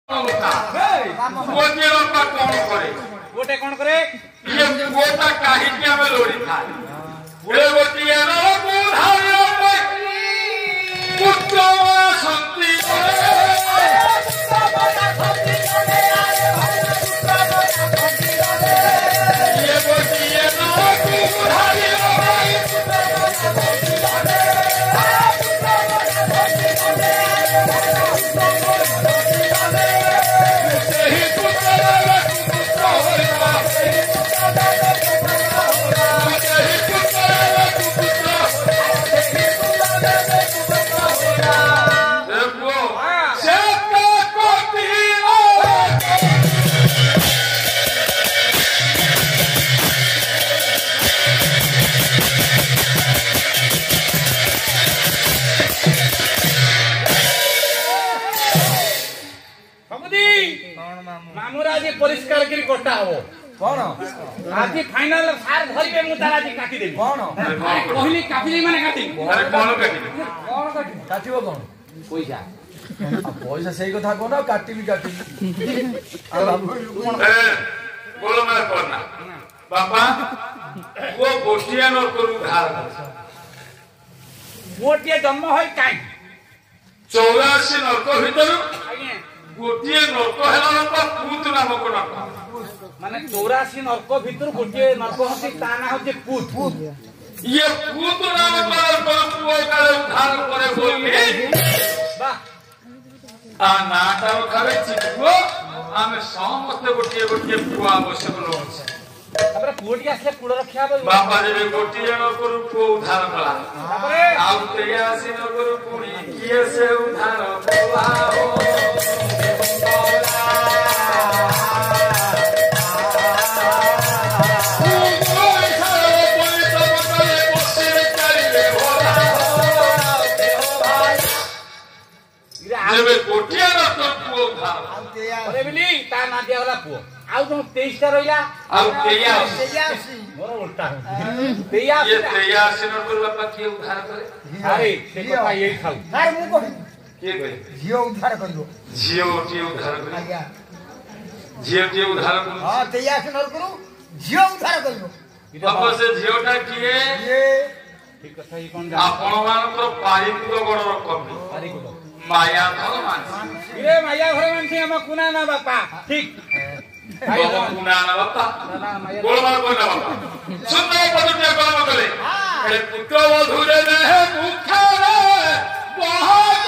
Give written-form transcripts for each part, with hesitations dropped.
गोटे बापा कौन करे गोटे कौन करे ये गोटा काहे के में लोड़ी था बुढ़े गोटी है ना बुढ़ारियों पे पुत्र संति ये गोटी है ना बुढ़ारियों परिष्कार करी कोटा हो कौन आज फाइनल सार धरिबे मु तार आज काटी देबी कौन कहली काटी माने काटी अरे कौन काटी काटिबो कौन पैसा पैसा सही कथा कोन काटी भी काटी अरे बाबू बोलो मैं करना बाबा वो गोटिया न करू धार गोटिया जन्म होय काई 84 नरक भीतर गोटिए नरक हेला पूत नामक नरक माने 84 नरक भीतर गोटिए नरक हसी ता ना होचे पूत ये पूत नामक नरक पुओ काले उद्धार करे बोली बा आ नाटा खावे चिको आमे समस्त गोटिए गोटिए पुआ आवश्यक लोग छै तापर पुओटिया से कुळ रखिया बाबा जे गोटिए नरक पुओ उद्धार कला तापर आउ 83 नरक पुणी किए से उद्धार पुआ हो गोटिया नरक पुओ उद्धार अरे बिली ता ना दिया वाला पुओ आउ तो 23 टा रहिला आउ 83 मोर उल्टा ये 83 नरक बापा के उद्धार करे अरे से कथा यही खाऊ यार मु को के कहे जियो उद्धार करियो जियो के उद्धार करे आज्ञा जियो के उद्धार करू हां 83 नरक करू जियो उद्धार करियो बापा से जियोटा किए ये ठीक कथा ही कोन आपण मानकर पारिकुल गण कमी पारिकुल माया भगवान रे माया भगवान से हम कुना ना बापा ठीक भाई कुना ना बापा बोल मार कोना बापा सुनते पदुटे काम करे अरे पुत्र वधुरे ने मुखारे बहुत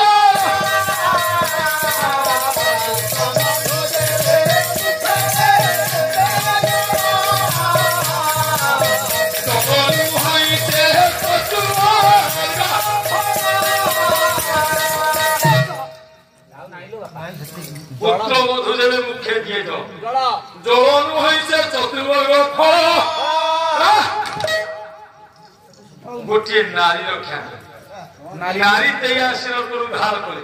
पुत्र वधु जेबे मुख्य दिए जो जवन होइसे चतुर्वर्ग फल गोटे नारी रक्षा नारी 83 नरक उद्धार करे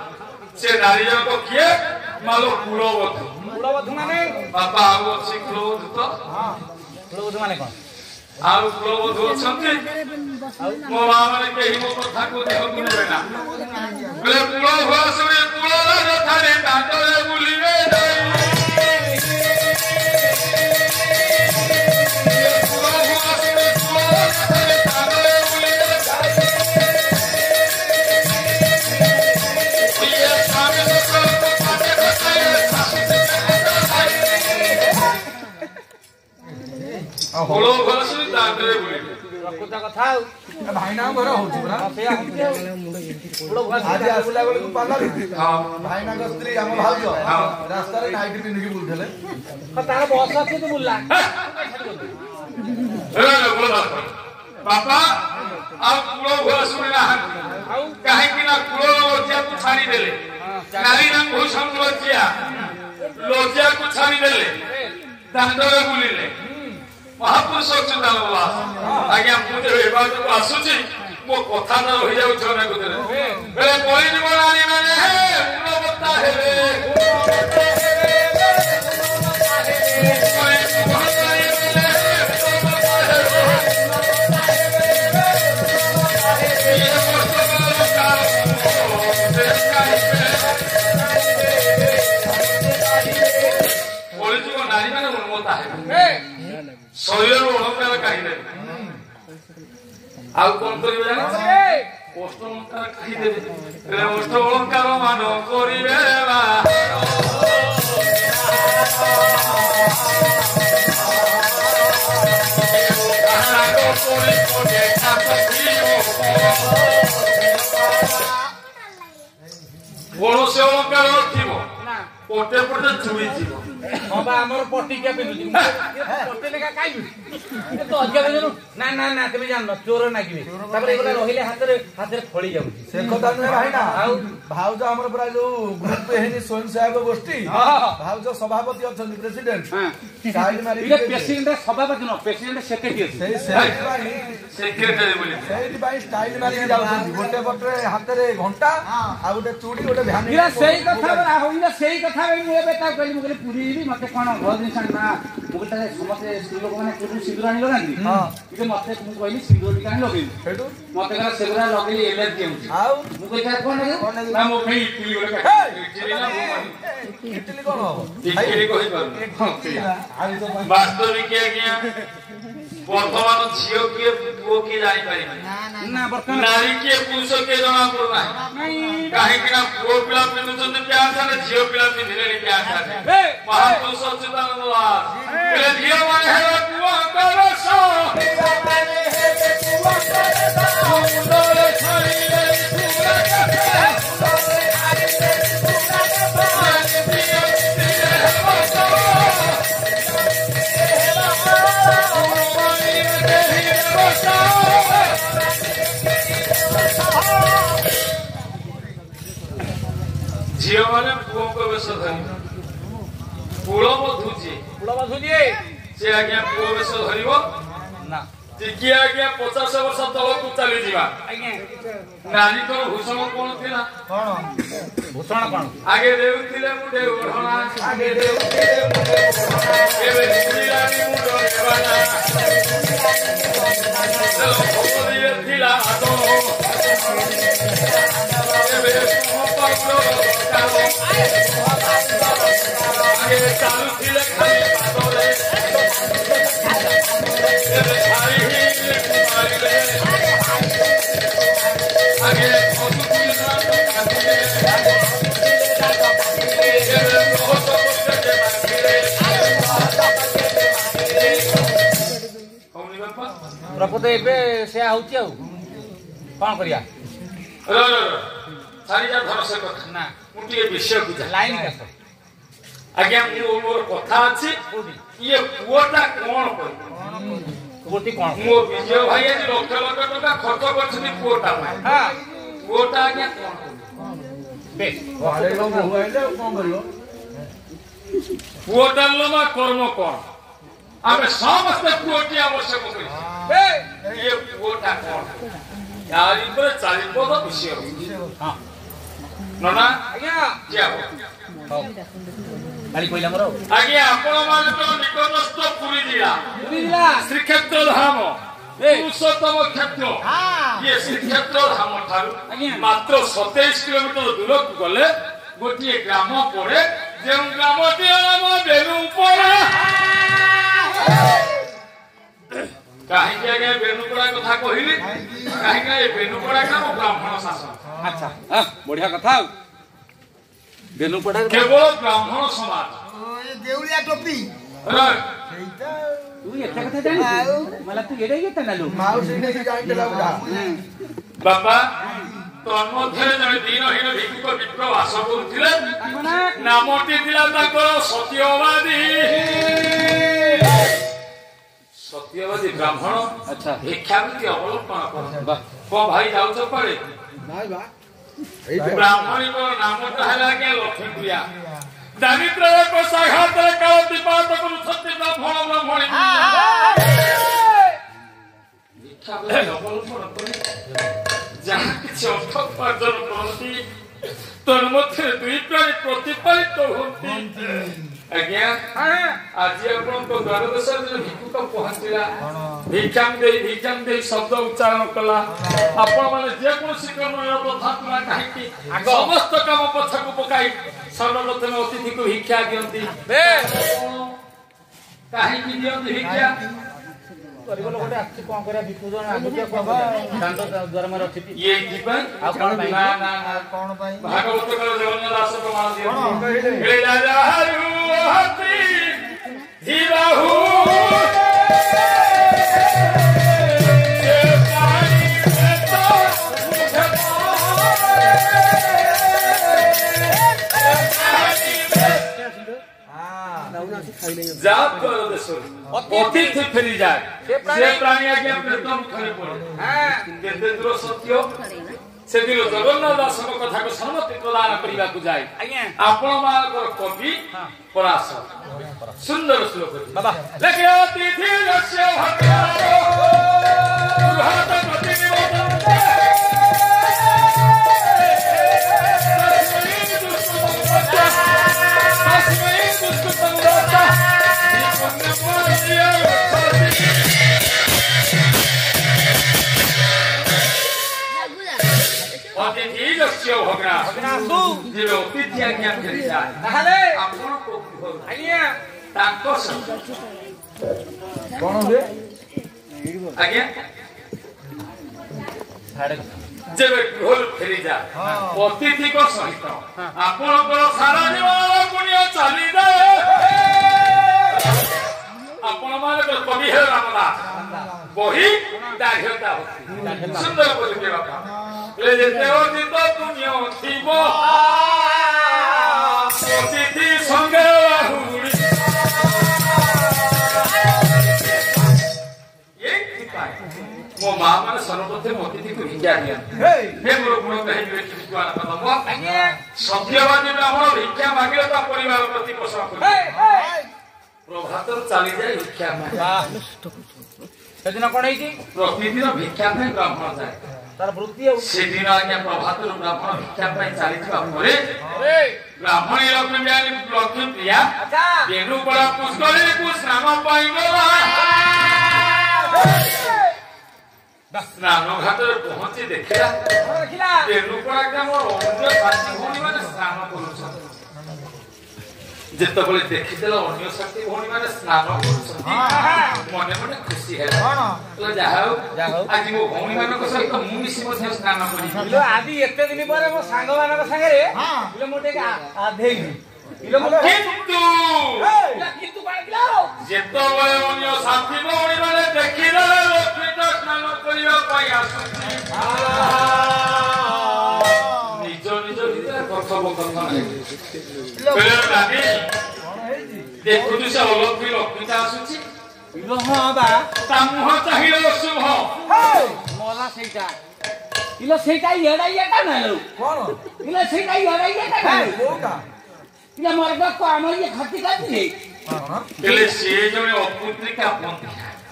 से नारी को किए मालो कुलवधु माने बापा आउ अछि कुलवधु तो हां कुलवधु माने कोन आउ कुलवधु छथि मो मां माने केही मो कथा को देह गुने ना बोले कुल भसुरे कुल रथारे दांतरे बुलिवे कथा भाई ना घर होची बरा आज आसला बेले को पाला भाई ना का स्त्री हम भाउजो रास्ता रे नाइट पिन के बुलथले तार बस अछि तो बुलला बापा अब कुलो घर सुने ना आउ काहे कि ना कुलो लोजिया को छाड़ी देले नारी रंग भूषण लोजिया को छाड़ी देले दांडरे बुलिले महापुरुष अच्युतान बाबा आज्ञा मुझे एबार को आसुची मो कथा न हो जाउ छना गुदरे बेले कोई जीवन आनी माने गुणवत्ता हेले ଶରୀର ଅଳଙ୍କାର କାଢିଦେବେ ଆଉ କଣ କରିବେ ଜାଣିଛ ଓଷ୍ଠ ଅଳଙ୍କାର କାଢିଦେବେ ଓଷ୍ଠ ଅଳଙ୍କାର ମାନ କରିବେ କୌଣସି ଅଳଙ୍କାର ଥିବ ପଟେ ପଟେ ଚୁଡ଼ି ଥିବ ହଁ ବା ଆମର ପଟିକିଆ ପିନ୍ଧୁଛି ପଟେ ଲେଖା ଖାଇବି ତ ଅଧିକା ଜାଣୁ ନା ନା ନା ତମେ ଜାଣିନ ଚୋର ନାଗିବେ ତାପରେ ଏଗୁଡ଼ା ରହିଲେ ହାତରେ ହାତରେ ଫଳି ଯାଉଛି ସେ କଥା ନୁହେଁ ଭାଇନା ଆଉ ଭାଉଜ ଆମର ପୁରା ଯୋଉ ଗ୍ରୁପ ହେଇନି ସ୍ୱୟଂ ସହାୟକ ଗୋଷ୍ଠୀ ଭାଉଜ ସଭାପତି ଅଛନ୍ତି ପ୍ରେସିଡେଣ୍ଟ ସାଇଡ ମାରି ପ୍ରେସିଡେଣ୍ଟ ସଭାପତି ନୁହଁ ପ୍ରେସିଡେଣ୍ଟ ସେକ୍ରେଟାରୀ ସେଇଥିପାଇଁ ଷ୍ଟାଇଲ ମାରିକି ଯାଉଛନ୍ତି ଗୋଟେ ପଟରେ ହାତରେ ଘଣ୍ଟା ଆଉ ଗୋଟେ ଚୁଡ଼ି ଗୋଟେ ଭ୍ୟାନ ସେଇ କଥା ସେଇ କଥା ମୁଁ ଏବେ ତାକୁ କହିଲି ମୁଁ କହିଲି ପୁରୀ ମତେ କଣ ଘର ଜିନିଷ ଆଣିବା ମୁଁ କହିଲି ସମସ୍ତେ ସ୍ତ୍ରୀ ଲୋକମାନେ ପୂର୍ବରୁ ସିନ୍ଦୁର ଆଣି ଲଗାନ୍ତି କିନ୍ତୁ ମତେ ମୁଁ କହିଲି ସିନ୍ଦୁର ଟିକେ ଆଣି ଲଗେଇବି ସେଠୁ ମତେ କହିଲା ସେଗୁଡ଼ା ଲଗେଇଲି ଏଲର୍ଜି ହେଉଛି ଆଉ ମୁଁ କହିଲି କଣ ଲଗେଇବୁ ନା ମୋ ପାଇଁ ଇଟିଲି ଗୋଟେ ଇଟିଲି କଣ ହବ ଇଟିଲି କହିପାରୁନି ବାସ୍ତବିକ ଆଜ୍ଞା ବର୍ତ୍ତମାନ ଝିଅ କିଏ ପୁଅ କିଏ ଜାଣିପାରିବେନି ନାରୀ କିଏ ପୁରୁଷ କିଏ ଜଣା ପଡୁନାହିଁ କାହିଁକି ନା ପୁଅ ପିଲା ପିନ୍ଧୁଛନ୍ତି ପ୍ୟାଣ୍ଟ ସାର୍ଟ ଝିଅ ପିଲା ପିନ୍ଧିଲେଣି ପ୍ୟାଣ୍ଟ ସାର୍ଟ ମହାପୁରୁଷ ସଚ୍ଚିଦାନନ୍ଦ ଦାସ ଝିଅ ମାନେ ହେଲେ ପୁଅଙ୍କର ଝିଅ ମାନେ ପୁଅଙ୍କ ବେଶ ଧରିବେ କୂଳ ବଧୁ ସେ ଆଜ୍ଞା ପୁଅ ବେଶ ଧରିବ ଟିକେ ଆଜ୍ଞା 50 ବର୍ଷ ତଳକୁ ଚାଲିଯିବା ନାରୀଙ୍କର ଭୂଷଣ କଣ ଥିଲା ଭୂଷଣ କଣ ଆଗେ ଦେଉଥିଲେ ମୁଣ୍ଡେ ଓଢ଼ଣା ଆଗେ ଦେଉଥିଲେ ଏବେ ଶୁଣିଲାଣି ମୁଣ୍ଡ ନେବାନା ଥିଲା ଏବେ ଆଗେ ଚାଲୁଥିଲେ ଖାଲି ପାଦରେ ଏବେ ଛାଡ଼ି ମାରିଲେ ଆଗେ ପ୍ରକୃତ ଏବେ ସେୟା ହଉଛି ଆଉ କଣ କରିବା ଛାଡ଼ିଯା ଧର ସେ କଥା ନା ମୁଁ ଟିକେ ବିଷୟକୁ ଯାଏ ଲାଇନ କାଶ ଆଜ୍ଞା ମୋର କଥା ଅଛି ଇଏ ପୁଅଟା କଣ କରିବ ପୁଅଟି କଣ ମୋ ବିଜୟ ଭାଇ ଆଜି ଲକ୍ଷ ଲକ୍ଷ ଟଙ୍କା ଖର୍ଚ୍ଚ କରିଛନ୍ତି ପୁଅଟା ପାଇଁ ପୁଅଟା ଆଜ୍ଞା କଣ କରିବ ପୁଅଟା ବା କର୍ମ କଣ ଆମେ ସମସ୍ତେ ପୁଅଟି ଆବଶ୍ୟକ କରିଛୁ ଇଏ ପୁଅଟା କଣ यार इबरे चालीपद विषय हां नना आज्ञा खाली कोइला मरो आज्ञा आपण मान तो निकटस्थ पुरी जिला श्रीक्षेत्र धाम पुरुषोत्तम क्षेत्र ये श्रीक्षेत्र धाम ठारू मात्र 27 किलोमीटर दूर को गले गोटिए ग्राम पड़े जे ग्रामटी नाम बेनुपड़ा कहीं आगे बेनुपड़ा कथा कहली कहीं बेनुपड़ा का ब्राह्मण शासन अच्छा बढ़िया कथा बेनुपड़ा केवल ब्राह्मण समाज देउलिया टोपी तू एटा कथा जानि मला तू एडे गेता नालो माउसी ने जाइतला बुझा बाबा तन्मध्यरे जने दीनहीन भिक्षुक विप्र वास करुथिले नामटी थिला ताकर सत्यवादी सत्यवादी ब्राह्मण अच्छा भिक्षावृत्ति अवलंबन कर को भाई जाउछ पड़े भाई बा ब्राह्मणी को नामटा हला के लक्ष्मी प्रिया दारिद्र को साघात काल दीपात करुछति ब्राह्मण ब्राह्मणी भिक्षावृत्ति अवलंबन कर जहाँ किसी अर्थ उपार्जन करती तन्मध्य दुई प्राणी प्रतिपालित होती आज्ञा आज आपण द्वार देश भिक्षुक पहुंचला भिक्षाम दे शब्द उच्चारण कला आपण माने जे कोनसी कर्म प्रथा तुला काहे समस्त काम पछा को पकाई सर्वप्रथम अतिथि को भिक्षा दियंती काहे की दियंती भिक्षा गरीब लोक आछि कोन करिया भिखु जन आगुटिया कोन दांड द्वार में रखिति ये जीवन आ कोन भाई ना ना ना कौन भाई भागवत कल जगन्नाथ दास प्रमाण दियो हे राजा हरु हति धीराहु जाप करो देशों अतिथि फेरी जाए से प्राणी आज्ञा प्रेतम खरे पड़े हां केते दूर सत्य से दिलो जगन्नाथ दास कथा को सम्मति प्रदान करिबा को जाय आज्ञा आपण मानकर कवि परास सुंदर श्लोक बाबा लगे अतिथि रस्य भक्तो सुहात प्रति निवेदन कौन हुए आज्ञा जेबे ढोल फेरी जा अतिथि को सहित आपनकर सारा जीवन पुण्य चली जाए आपण मानकर कवि है रामदास वही दाढ़ता होती सुंदर बोल के बात ले जेते अर्जित पुण्य थिबो अतिथि संगे हुड़ी ये ठीक मो मां माने सर्वप्रथम अतिथि को भिक्षा दिया हे मोर गुण कहि बेटी विद्वान कदम सत्यवादी ब्राह्मण भिक्षा मांगे तो परिवार प्रति पोषण करे प्रभातर चली जाए भिक्षा सेदिन कोन हेची प्रतिदिन भिक्षा में ब्राह्मण जाए तार वृत्ति सेदिन आज्ञा प्रभातर ब्राह्मण भिक्षा में चली छिबा परे ब्राह्मण लक्ष्मी ब्यानी लक्ष्मी प्रिया बेनु बड़ा पुष्करे को स्नान पाई गला स्नान घाट पहुंची देखिला बेनु बड़ा ग्राम अन्य साथी भौणी माने स्नान करूछन जेतबले देखिदेला अन्य साथी भौणी माने स्नान करूछन मने मने खुशी हेला तो जाहो आज मो भौणी मानक सहित मु मिसी मध्ये स्नान करी लो आदि एते दिन पर मो सांग मानक संगे लो मोटे आधेई लो मो किंतु पाइलो जेतबले अन्य साथी भौणी माने देखिदेला लक्ष्मी तो स्नान करियो पाई आसुची निज निज भीतर कथोपकथन है लागे देखु से अलक्ष्मी लक्ष्मी आसुची लो हां बा ता मुह चाहिलो शुभ मोला सेटा इलो सेटा येडा ना लो कौन इलो सेटा येडा ना वो का इलो मरद को हमर ये खती काती केले से जने अपुत्रिका पंथी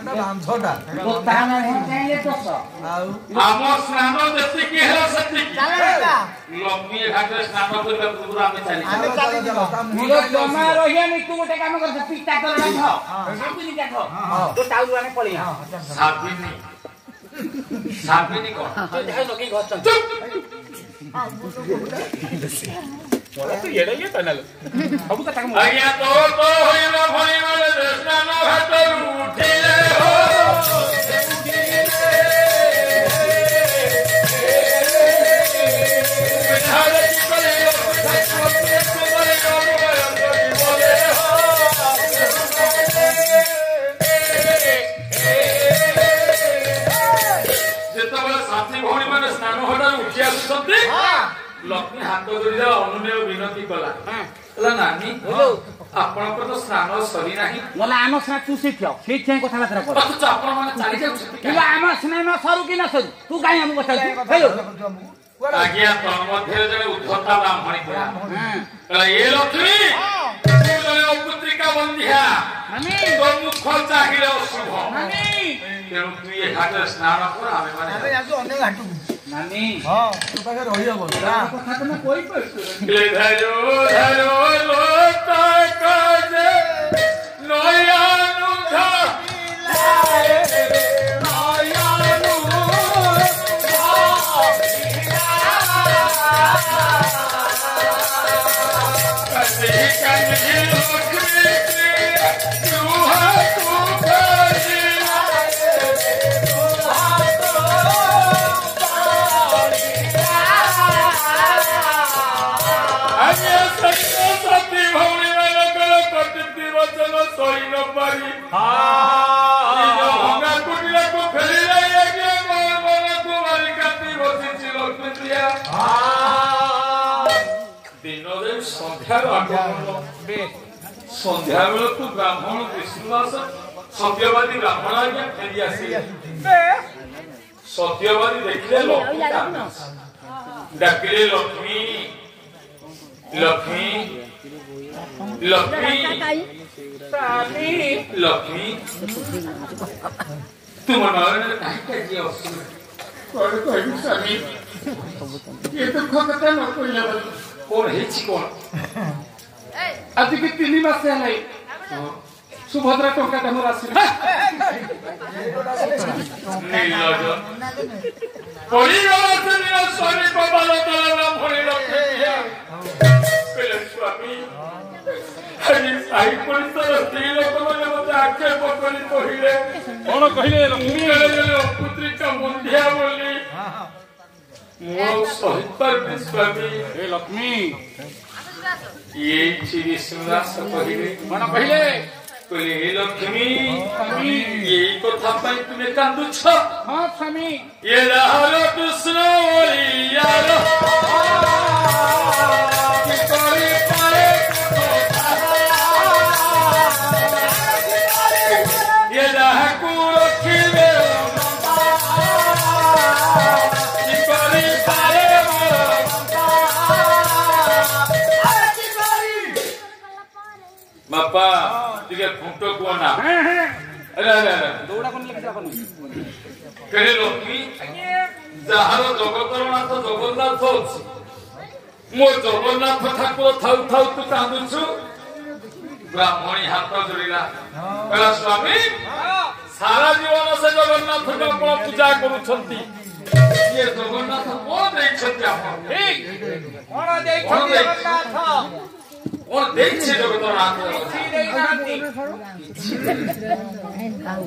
ना बांधोटा तो ताना चाहिले तो स आउ आम स्नान जति की है सती चला लक्ष्मी घाटे स्नान करबा पूरा में चली इलो जमा रहिया नि तू गोटे काम कर पिता कर रख साबिनी देख तो टाउल आने पड़ी साबिनी कौन तो जाय लोकी घर चल मोला तो येडा ये तनल सब कथा को आज्ञा तो होइलो भई वाले स्नान घाट उठिले हो बिहार की करे जेतबले साथी भौणी माने स्नान घाट उठी आसुछंती लक्ष्मी हाथ जोड़ी अनुनय विनती कला नानी आपणकर तो स्नान सरी नाही मोला आम स्नान तू शिखियो सेइ कथा बात कर अथच आपण माने चाली जाउछंती इलो आम स्नान सरू कि न सरू तू काई हम बता हेलो आज्ञा तन्मध्ये जने उद्धता ब्राह्मणी कला ये लक्ष्मी तू जने पुत्रिका बंधिया मम्मी तो मुख चाहिले शुभ मम्मी तेणु तू ये घाट स्नान कर आमे माने आजो अन्य घाटू नानी हां तू पाखे रही हबो कथा तो मैं कोई पर ले धरो धरो लोटा काजे नयानु धा लाए नयानु कसे कन्ही लक्ष्मी तू है तू काजी ସନ୍ଧ୍ୟା ବେଳକୁ ବ୍ରାହ୍ମଣ ବିଷ୍ଣୁଦାସ ସତ୍ୟବାଦୀ ବ୍ରାହ୍ମଣ ଆଜ୍ଞା ଫେରି ଆସିଲେ। ସତ୍ୟବାଦୀ ଦେଖିଲେ ଲକ୍ଷ୍ମୀ ଡାକିଲେ ଲକ୍ଷ୍ମୀ ଲକ୍ଷ୍ମୀ ଲକ୍ଷ୍ମୀ ଲକ୍ଷ୍ମୀ ତୁମ ନୟନରେ କାହିଁକି ଆଜି ଅସୁବିଧା? କଣ କହିବି ସ୍ୱାମୀ, ଏ ଦୁଃଖ କଥା ନ କହିଲା କଣ ହେଇଛି କଣ? ଆଜିକି 3 ମାସ ହେଲାଇ ସୁଭଦ୍ରା ଟଙ୍କା ତମର ଆସିଲା। ନିର୍ଲଜ ପରିଗଲା ସେଦିନ ସ୍ୱାମୀ କପାଳ ତଳର ଭଳି ରଖିଲେ ସ୍ୱାମୀ ଆଜି ସାହି ପଡ଼ିଶାର ସ୍ତ୍ରୀ ଲୋକମାନେ ମତେ ଆକ୍ଷେପ କରି କହିଲେ। କଣ କହିଲେ? ପୁତ୍ରିକା ବନ୍ଧିଆ ବୋଲି ମୁଁ ସହିପାରିବି ସ୍ୱାମୀ। ଲକ୍ଷ୍ମୀ ଏଇଠି ବିଷ୍ଣୁଦାସ କହିଲେ। କଣ କହିଲେ? କହିଲେ ହେ ଲକ୍ଷ୍ମୀ ଏଇ କଥା ପାଇଁ ତୁମେ କାନ୍ଦୁଛ? ହଁ ସ୍ୱାମୀ, ଏ ରାହାର କୃଷ୍ଣ ୟାର ଏ ଯାହାକୁ ରଖିବେ ବାପା ଟିକେ ଖୁଣ୍ଟ କୁହ ନା। କେଡ଼େ ଲକ୍ଷ୍ମୀ ଯାହାର ଜଗତର ନାଥ ଜଗନ୍ନାଥ ଅଛି, ମୋ ଜଗନ୍ନାଥ ଠାକୁର ଥାଉ ଥାଉ ତୁ କାନ୍ଦୁଛୁ? ବ୍ରାହ୍ମଣୀ ହାତ ଯୋଡ଼ିଲା କହିଲା ସ୍ୱାମୀ ସାରା ଜୀବନ ସେ ଜଗନ୍ନାଥଙ୍କ ଆପଣ ପୂଜା କରୁଛନ୍ତି, ଇଏ ଜଗନ୍ନାଥ କଣ ଦେଇଛନ୍ତି ଆପଣ? କଣ ଦେଇଛନ୍ତି ଜଗନ୍ନାଥ? କଣ ଦେଇছে ଜଗତର ନାଥ?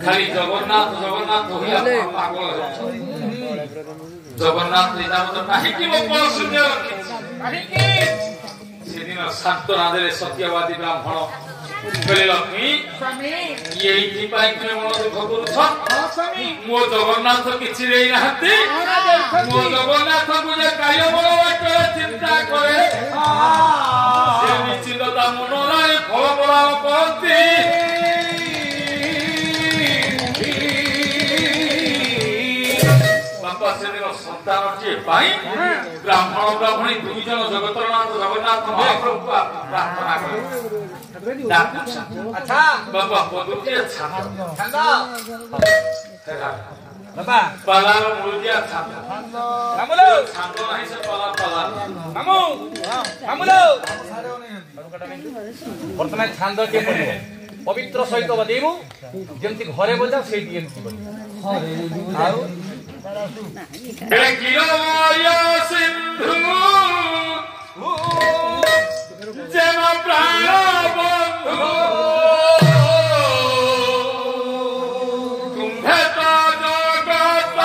ଖାଲି ଜଗନ୍ନାଥ ଜଗନ୍ନାଥ ହୋଇ ଆପଣ ପାଗଳ ହେଉଛନ୍ତି। ଜଗନ୍ନାଥ ନିଜାମତ କାହିଁକି ମୋ କଳ ଶୂନ୍ୟ ରଖିଛି? ସେଦିନ ସାନ୍ତ୍ୱନା ଦେଲେ ସତ୍ୟବାଦୀ ବ୍ରାହ୍ମଣ। କହିଲେ ଲକ୍ଷ୍ମୀ ଏଇଥିପାଇଁ ତୁମେ ମନ ଦୁଃଖ କରୁଛ? ମୋ ଜଗନ୍ନାଥ କିଛି ଦେଇନାହାନ୍ତି? ମୋ ଜଗନ୍ନାଥଙ୍କୁ ଯେ କାୟ ମନ ବାକ୍ୟରେ ଚିନ୍ତା କରେ ସେ ନିଶ୍ଚିତ ତା ମନ ନାହିଁ ଫଳ ପ୍ରଦାନ କରନ୍ତି। ବାପା ସେଦିନ ସନ୍ତାନଟିଏ ପାଇଁ ବ୍ରାହ୍ମଣ ବ୍ରାହ୍ମଣୀ 2 ଜଣ ଜଗତର ନାଥ ଜଗନ୍ନାଥ ମହାପ୍ରଭୁଙ୍କୁ ପ୍ରାର୍ଥନା କଲେ। ବାପା ପଦୁଟିଏ ଛାତ ପାଲାର ମୂଳଟିଆ ଛାତ ଛାତ ନାହିଁ ସେ ପାଲା ପାଲା ବର୍ତ୍ତମାନ ଛାନ୍ଦ କିଏ ପଡ଼ିବ? ପବିତ୍ର ସହିତ ବଜେଇବୁ ଯେମିତି ଘରେ ବଜାଉ ସେଇଠି ଏମିତି ଆଉ ସିନ୍ଧୁ ଯେନ ପ୍ରାଣ ବନ୍ଧୁ ତୁମ୍ଭେ ତ ଜଗତ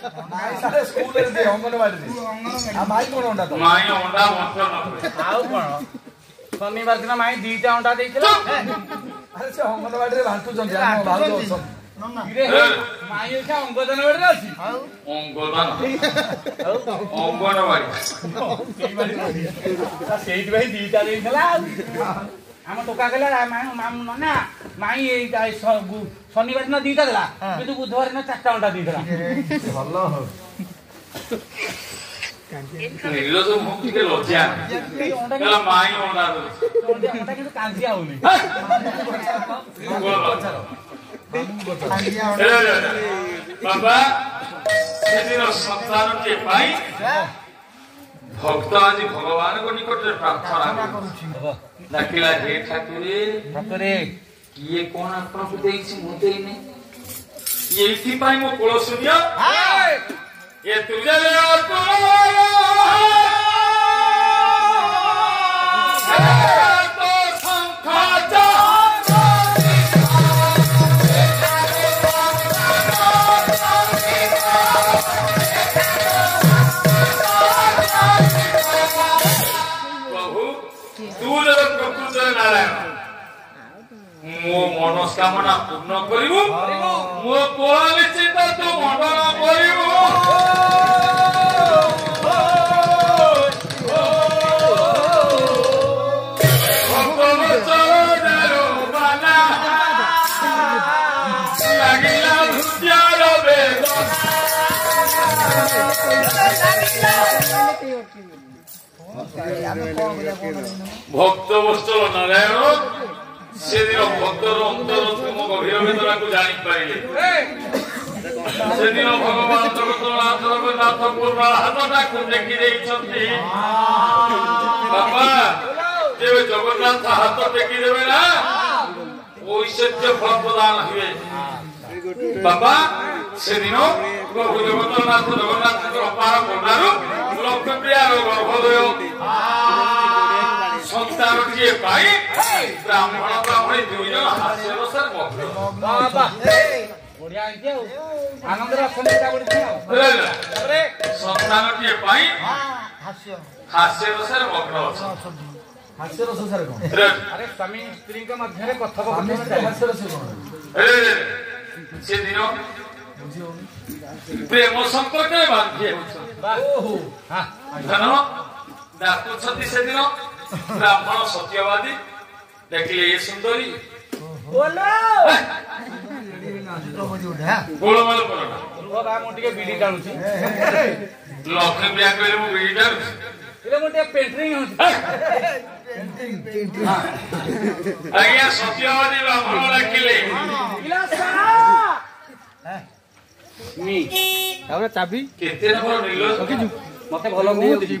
ମାଇଁ ସାରେ ସ୍କୁଲରେ ଦେ ଅଙ୍ଗନବାଡ଼ିରେ ଆଉ ମାଇଁ କଣ ଅଣ୍ଡା ତ ମାଇଁ ଅଣ୍ଡା ମନ୍ତ୍ର ନ ଆଉ କଣ ଶନିବାର ଦିନ ମାଇଁ 2ଟା ଅଣ୍ଡା ଦେଇଥିଲା ଆରେ ସେ ଅଙ୍ଗନବାଡ଼ିରେ ବାଣ୍ଟୁଛନ୍ତି ଆମ ଭାଉଜ ଅଛନ୍ତି ମାଇଁ ଏଇଟା ଅଙ୍ଗନବାଡ଼ିରେ ଅଛି ଅଙ୍ଗନବାଡ଼ି ସେଇଥିପାଇଁ 2ଟା ଦେଇଥିଲା ଆଉ ଆମ ଟୋକା କହିଲା ନା ମାଇଁ ଏଇଟା ଶନିବାର ଦିନ 2ଟା ଦେଲା କିନ୍ତୁ ବୁଧବାର ଦିନ 4ଟା ଅଣ୍ଡା ଦେଇଥିଲା ଭଲ ହଉ ଟିକେ ଲଜ୍ଜା ମାଇଁ ଅଣ୍ଡା ଅଣ୍ଡା କିନ୍ତୁ କାଞ୍ଜିଆ ହଉନି ବାବା ସେଦିନ ସନ୍ତାନଟିଏ ପାଇଁ ଭକ୍ତ ଆଜି ଭଗବାନଙ୍କ ନିକଟରେ ପ୍ରାର୍ଥନା ଡାକିଲା ହେ ଠାକୁରେ କିଏ କଣ ଆପଣଙ୍କୁ ଦେଇଛି ମୁଁ ଦେଇନି ଏଇଥିପାଇଁ ମୋ କୋଳ ଶୂନ୍ୟ ଏ ତୁଜା ମୋ ମନସ୍କାମନା ପୂର୍ଣ୍ଣ କରିବୁ ମୋ କୋଳ ନିଶ୍ଚିତ ତୁ ମଣ୍ଡନ କରିବୁ ଲାଗିଲା ହୃଦୟର ବେଗ ଭକ୍ତ ବତ୍ସଳ ନାରାୟଣ ସେଦିନ ଭକ୍ତର ଅନ୍ତରତମ ଗଭୀର ବେଦନାକୁ ଜାଣିପାରିଲେ ସେଦିନ ଭଗବାନ ଜଗନ୍ନାଥ ପୂର୍ଣ୍ଣ ହାତଟାକୁ ଦେଖି ଦେଇଛନ୍ତି ବାପା ଯେବେ ଜଗନ୍ନାଥ ହାତ ଟେକିଦେବେ ନା ଐଶ୍ୱର୍ଯ୍ୟ ଫଳ ପ୍ରଦାନ ହୁଏ ବାପା ସେଦିନ ପ୍ରଭୁ ଜଗନ୍ନାଥଙ୍କର ଅପାର କନ୍ୟାରୁ ଲକ୍ଷ୍ମୀପ୍ରିୟାର ଗର୍ଭୋଦୟ ସନ୍ତାନଟିଏ ପାଇଁ ବ୍ରାହ୍ମଣ ବ୍ରାହ୍ମଣୀ 2 ଜଣ ହାସ୍ୟରସରେ ମଗ୍ନ ଆନନ୍ଦରେ ଅଛନ୍ତି ସନ୍ତାନଟିଏ ପାଇଁ ହାସ୍ୟରସରେ ମଗ୍ନ ଅଛନ୍ତି ହାସ୍ୟରସ ସାରେ କଣ ଆରେ ସ୍ୱାମୀ ସ୍ତ୍ରୀଙ୍କ ମଧ୍ୟରେ କଥୋପକଥନ ହାସ୍ୟରସ କଣ ସେଦିନ ପ୍ରେମ ସମ୍ପର୍କରେ ବାଧ୍ୟ ଡାକୁଛନ୍ତି ସେଦିନ ବ୍ରାହ୍ମଣ ସତ୍ୟବାଦୀ ଦେଖିଲେ ଏ ସୁନ୍ଦରୀ ଗୋଳମାଲ କର ମୁଁ ଟିକେ ବିଡି ଟାଣୁଛି ଲକ୍ଷ୍ମୀ ବ୍ୟା କହିଲେ ମୁଁ ବିଡି ଟାଣୁଛି ମୁଁ ଟିକେ ପେଣ୍ଟିଂ ହଉଛି ଆଜ୍ଞା ସତ୍ୟବାଦୀ ବ୍ରାହ୍ମଣ ଡାକିଲେ ଚାବି କେତେ ନମ୍ବର ନିର୍ଲଜ୍ଜ ମତେ ଭଲ କହୁଛି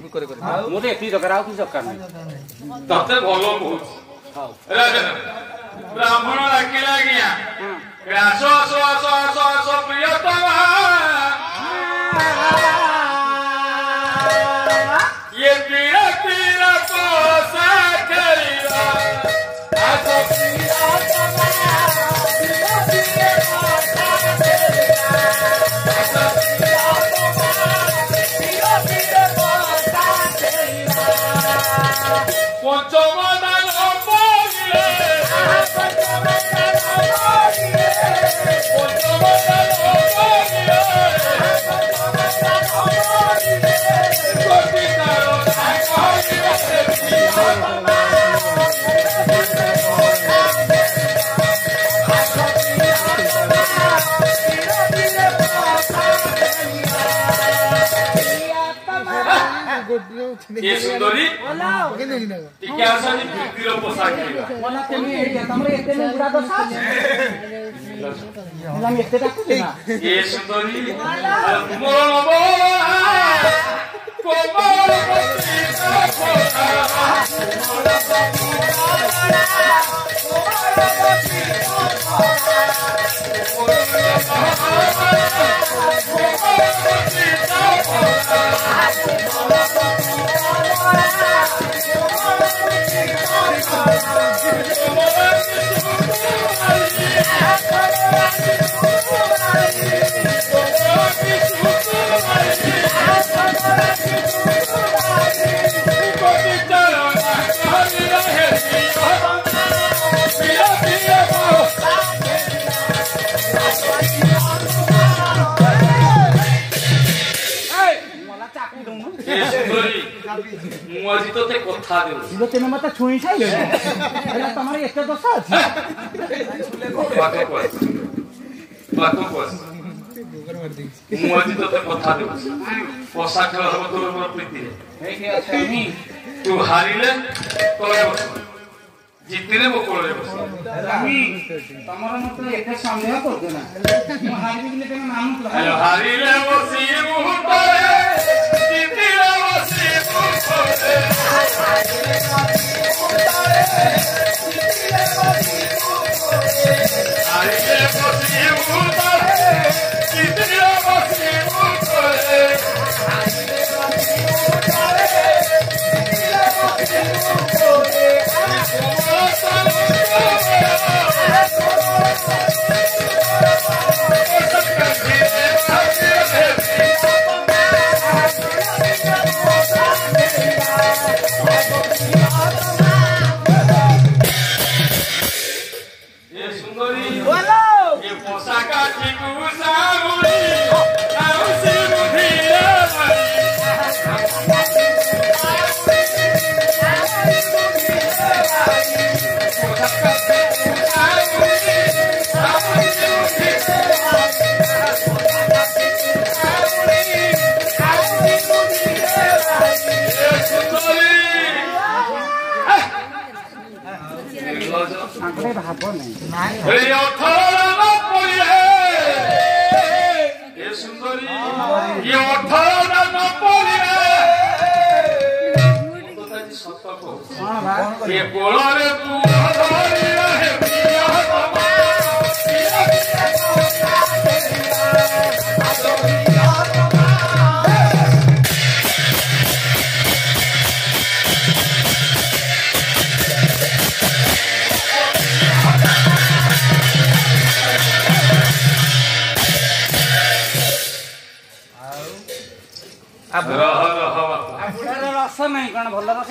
ମୁଁ ତ ଏତିକି ଦରକାର ଆଉ କିଛି ଦରକାର ନାହିଁ ତତେ ଭଲ କହୁଛି ବ୍ରାହ୍ମଣ ଡାକିଲା ଆଜ୍ଞା ଆସ ଆସ ଆସ ଆସ ଆସ ପ୍ରିୟତମା ये पीरा पीरा पोसा करिया आस पीरा तमा पीरा पीरा पोसा करिया आस पीरा तमा पीरा पीरा पोसा करिया पंचमदान बोले पंचमदान बोले पंचमदान बोले ये सुंदरी क्या आसानी फिर पोशाक बोला तेमी तमरे एते में बुरा दोसा हम एते तक ना ये सुंदरी मोर कोमल ତତେ କଥା ଦେଉଛି ଶିବ ତୁମେ ମତେ ଛୁଇଁ ଖାଇଲେ ହେଲେ ତମର ଏତେ ଦୋଷ ଅଛି ପାଖକୁ ଆସ ମୁଁ ଆଜି ତତେ କଥା ଦେଉଛି ପଶା ଖେଳ ହବ ତୋର ମୋର ପ୍ରୀତିରେ ତୁ ହାରିଲେ ତଳେ ବସ ଜିତିଲେ ମୋ କୋଳରେ ବସ ତମର ମତେ ଏତେ ସନ୍ଦେହ କରୁଛ ନା ମୁଁ ହାରିବି ବୋଲି ତମେ ମାନୁଛ ହାରିଲେ ବସି ମୁହୂର୍ତ୍ତରେ ଜିତିଲେ ବସି ମୁହୂର୍ତ୍ତରେ ହାରିଲେ ବସି ମୁହୂର୍ତ୍ତରେ ଜିତିଲେ ବସି ମୁହୂର୍ତ୍ତରେ ହାରିଲେ ବସି ମୁହୂର୍ତ୍ତରେ ଜିତିଲେ ବସି ମୁହୂର୍ତ୍ତରେ ହାରିଲେ ବସି ମୁହୂର୍ତ୍ତରେ ଜିତିଲେ ବସି ମୁହୂର୍ତ୍ତରେ ଭାବ ନାହିଁ କୋଳରେ ରସ ନାହିଁ କଣ ଭଲ ରସ